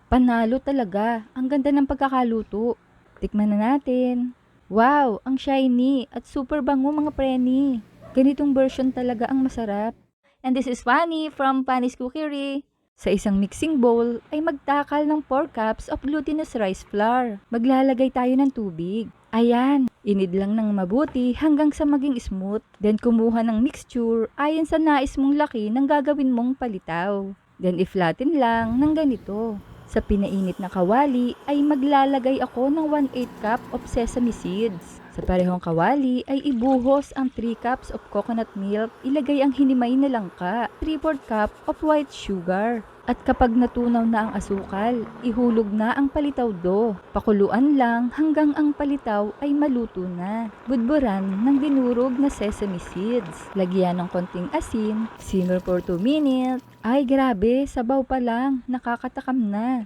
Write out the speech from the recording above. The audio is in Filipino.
Panalo talaga. Ang ganda ng pagkakaluto. Tikman na natin. Wow, ang shiny at super bango mga preni. Ganitong version talaga ang masarap. And this is Fanny from Fanny's Cookery. Sa isang mixing bowl ay magtakal ng 4 cups of glutinous rice flour. Maglalagay tayo ng tubig. Ayan, inid lang ng mabuti hanggang sa maging smooth. Then kumuha ng mixture ayon sa nais mong laki ng gagawin mong palitaw. Then i-flatten lang ng ganito. Sa pinainit na kawali ay maglalagay ako ng 1/8 cup of sesame seeds. Sa parehong kawali ay ibuhos ang 3 cups of coconut milk, ilagay ang hinimay na langka, 3/4 cup of white sugar. At kapag natunaw na ang asukal, ihulog na ang palitaw do. Pakuluan lang hanggang ang palitaw ay maluto na. Budburan ng dinurog na sesame seeds. Lagyan ng konting asin, simmer for 2 minutes. Ay grabe, sabaw pa lang, nakakatakam na.